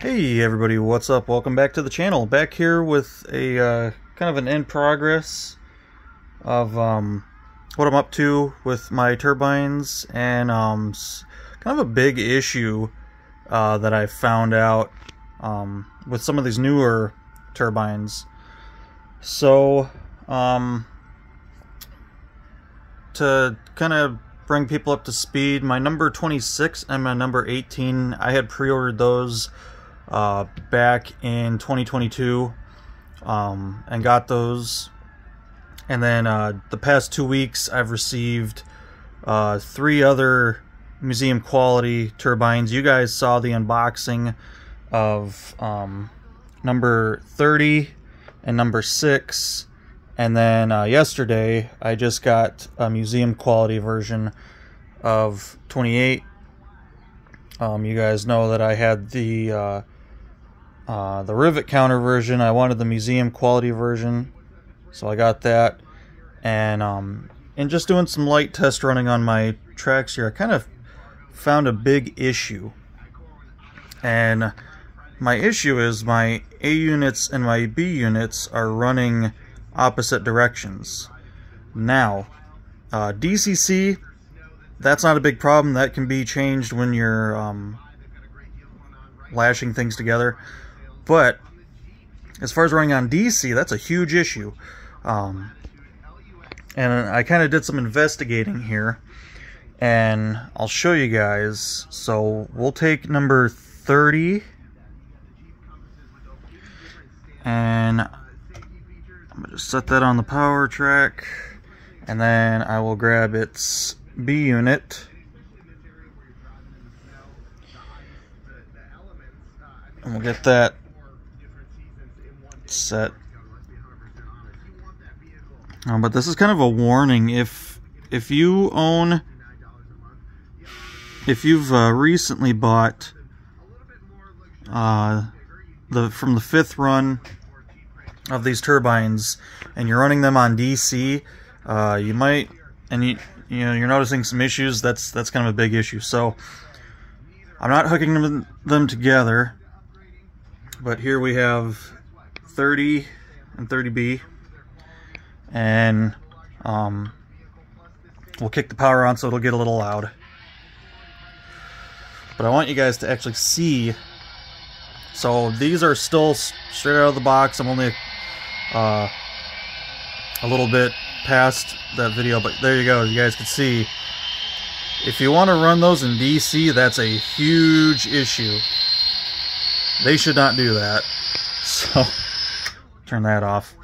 Hey everybody, what's up? Welcome back to the channel. Back here with a kind of an in progress of what I'm up to with my turbines and kind of a big issue that I found out with some of these newer turbines. So to kind of bring people up to speed, my number 26 and my number 18, I had pre-ordered those back in 2022 and got those, and then the past 2 weeks I've received 3 other museum quality turbines. You guys saw the unboxing of number 30 and number 6, and then yesterday I just got a museum quality version of 28. You guys know that I had the rivet counter version. I wanted the museum quality version, so I got that. And just doing some light test running on my tracks here, I kind of found a big issue. And my issue is my A units and my B units are running opposite directions. Now, DCC, that's not a big problem. That can be changed when you're lashing things together. But as far as running on DC, that's a huge issue. And I kind of did some investigating here, and I'll show you guys. So we'll take number 30, and I'm gonna just set that on the power track, and then I will grab its B unit. And we'll get that set. But this is kind of a warning. If you've recently bought from the 5th run of these turbines and you're running them on DC, you might, and you're noticing some issues. That's kind of a big issue. So I'm not hooking them together, but here we have 30 and 30B, and we'll kick the power on so it'll get a little loud. But I want you guys to actually see. So these are still straight out of the box. I'm only a little bit past that video, but there you go. You guys can see. If you want to run those in DC, that's a huge issue. They should not do that. So turn that off.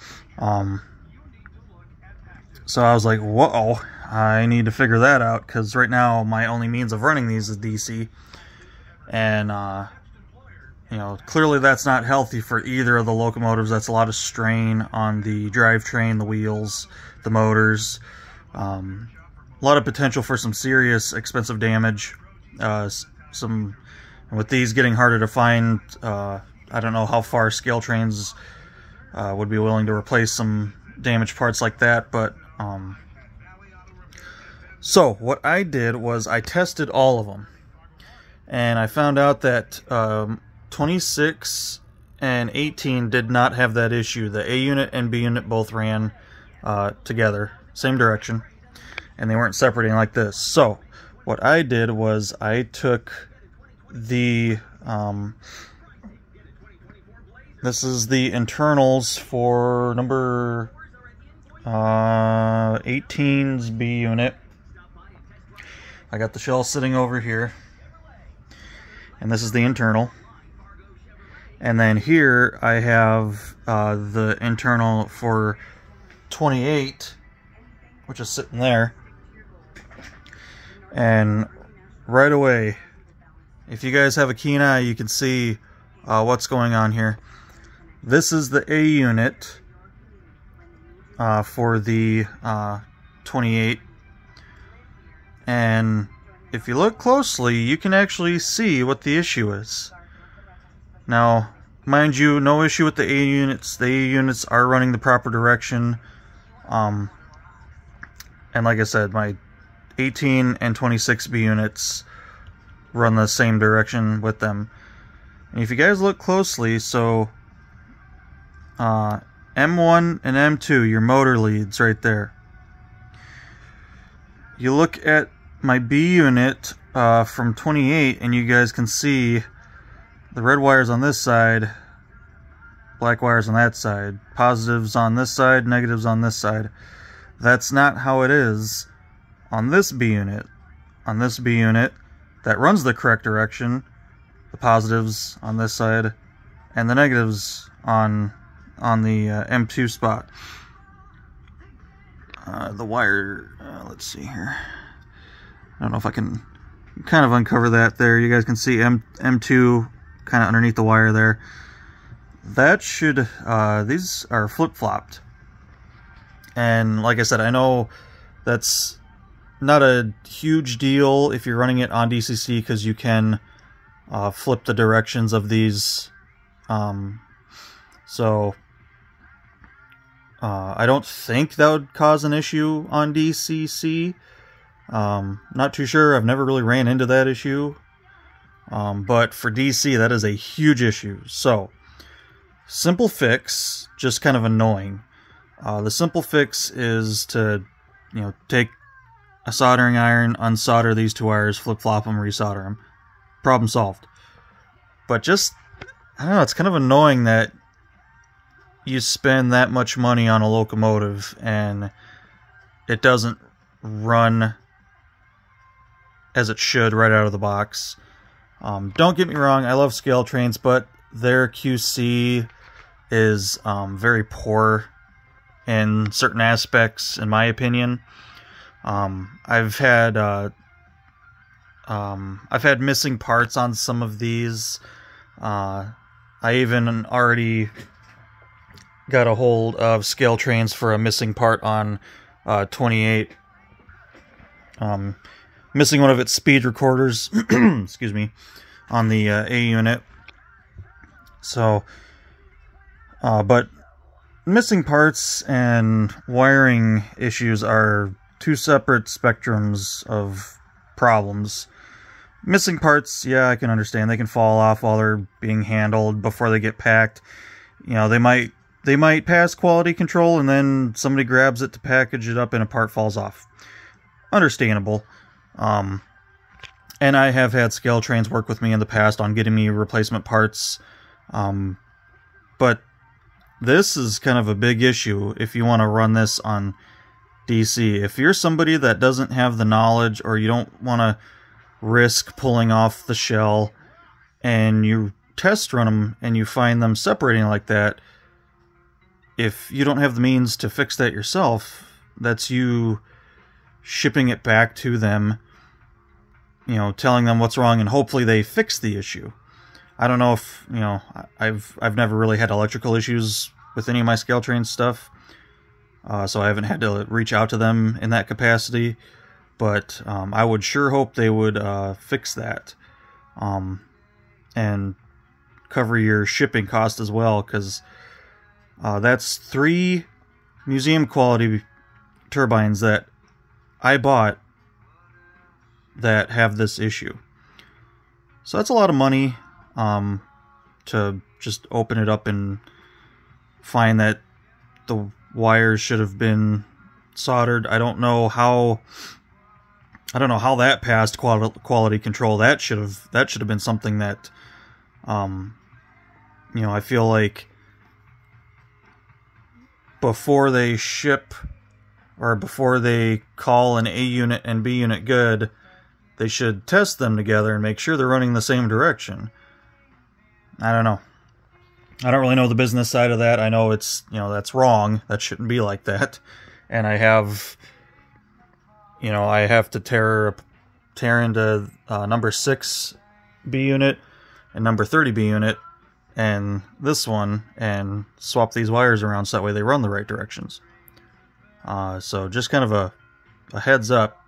So I was like, whoa, I need to figure that out, because right now my only means of running these is DC, and you know, clearly that's not healthy for either of the locomotives. That's a lot of strain on the drivetrain, the wheels, the motors. A lot of potential for some serious expensive damage. And with these getting harder to find, I don't know how far Scaletrains would be willing to replace some damaged parts like that, but so what I did was I tested all of them, and I found out that 26 and 18 did not have that issue. The A unit and B unit both ran together, same direction, and they weren't separating like this. So what I did was I took the this is the internals for number 18's B unit. I got the shell sitting over here, and this is the internal. And then here I have the internal for 28, which is sitting there. And right away, if you guys have a keen eye, you can see what's going on here. This is the A unit for the 28, and if you look closely, you can actually see what the issue is. Now, mind you, no issue with the A units. The A units are running the proper direction, and like I said, my 18 and 26B units run the same direction with them. And if you guys look closely, so M1 and M2, your motor leads right there. You look at my B unit from 28, and you guys can see the red wires on this side, black wires on that side, positives on this side, negatives on this side. That's not how it is on this B unit. On this B unit that runs the correct direction, the positives on this side and the negatives on the M2 spot. The wire, let's see here. I don't know if I can kind of uncover that there. You guys can see M2 kind of underneath the wire there. That should, these are flip-flopped. And like I said, I know that's not a huge deal if you're running it on DCC, because you can flip the directions of these. So I don't think that would cause an issue on DCC. Not too sure. I've never really ran into that issue. But for DC, that is a huge issue. So, simple fix, just kind of annoying. The simple fix is to, take a soldering iron, unsolder these two wires, flip-flop them, resolder them. Problem solved. But just, I don't know, it's kind of annoying that you spend that much money on a locomotive and it doesn't run as it should right out of the box. Don't get me wrong, I love Scaletrains, but their QC is very poor in certain aspects, in my opinion. I've had missing parts on some of these. I even already got a hold of Scaletrains for a missing part on 28. Missing one of its speed recorders, excuse me, on the A unit. So, but missing parts and wiring issues are two separate spectrums of problems. Missing parts, yeah, I can understand. They can fall off while they're being handled before they get packed. They might pass quality control and then somebody grabs it to package it up and a part falls off. Understandable. And I have had Scaletrains work with me in the past on getting me replacement parts. But this is kind of a big issue if you want to run this on DC. If you're somebody that doesn't have the knowledge, or you don't want to risk pulling off the shell, and you test run them and you find them separating like that, if you don't have the means to fix that yourself, that's you shipping it back to them, telling them what's wrong, and hopefully they fix the issue. I don't know if, I've never really had electrical issues with any of my Scaletrain stuff, so I haven't had to reach out to them in that capacity, but I would sure hope they would fix that, and cover your shipping cost as well, because that's 3 museum quality turbines that I bought that have this issue. So that's a lot of money to just open it up and find that the wires should have been soldered. I don't know how that passed quality control. That should have been something that I feel like before they ship, or before they call an A unit and B unit good, they should test them together and make sure they're running the same direction. I don't know. I don't really know the business side of that. I know it's, that's wrong. That shouldn't be like that. And I have to tear into number 6 B unit and number 30 B unit and this one, and swap these wires around so that way they run the right directions. So just kind of a heads up,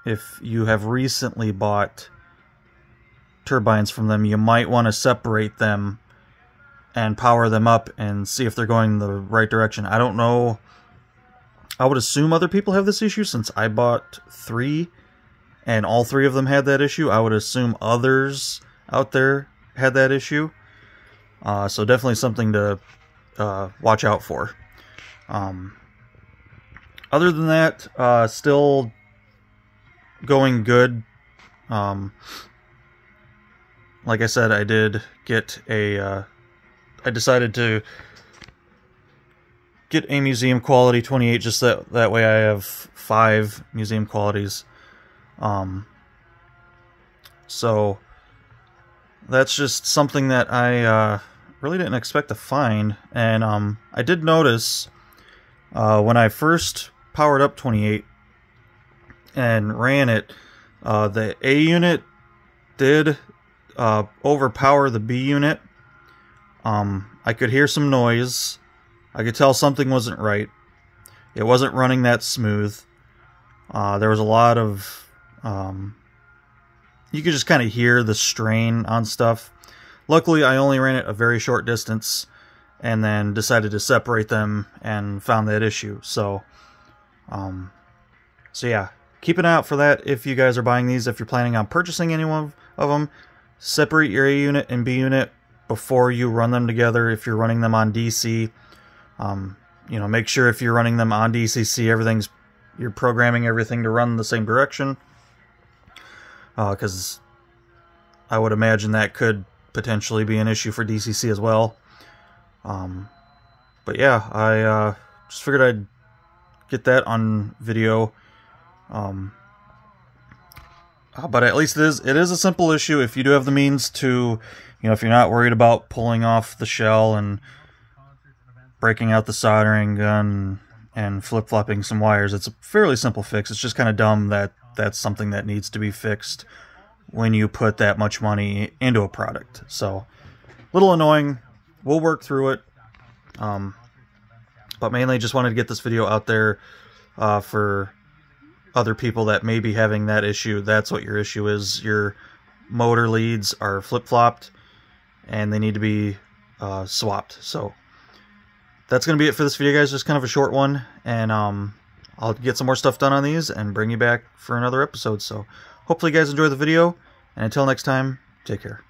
if you have recently bought turbines from them, you might want to separate them and power them up and see if they're going the right direction. I don't know. I would assume other people have this issue since I bought 3 and all 3 of them had that issue. I would assume others out there had that issue. So definitely something to watch out for. Other than that, still going good. Like I said, I did get a... I decided to get a museum quality 28, just that way I have 5 museum qualities. So that's just something that I really didn't expect to find. And I did notice when I first powered up 28 and ran it, the A unit did overpower the B unit. I could hear some noise. I could tell something wasn't right. It wasn't running that smooth. There was a lot of... you could just kind of hear the strain on stuff. Luckily, I only ran it a very short distance and then decided to separate them and found that issue. So yeah, keep an eye out for that if you guys are buying these. If you're planning on purchasing any one of them, separate your A unit and B unit before you run them together. If you're running them on DC, you know, make sure if you're running them on DCC, you're programming everything to run the same direction. Because I would imagine that could potentially be an issue for DCC as well. But yeah, I just figured I'd get that on video. But at least it is a simple issue. If you do have the means to, you know, if you're not worried about pulling off the shell and breaking out the soldering gun and flip-flopping some wires, it's a fairly simple fix. It's just kind of dumb that that's something that needs to be fixed when you put that much money into a product. So, a little annoying. We'll work through it. But mainly just wanted to get this video out there for other people that may be having that issue. That's what your issue is. Your motor leads are flip-flopped and they need to be swapped. So, that's going to be it for this video, guys. Just kind of a short one. And I'll get some more stuff done on these and bring you back for another episode. So hopefully you guys enjoy the video. And until next time, take care.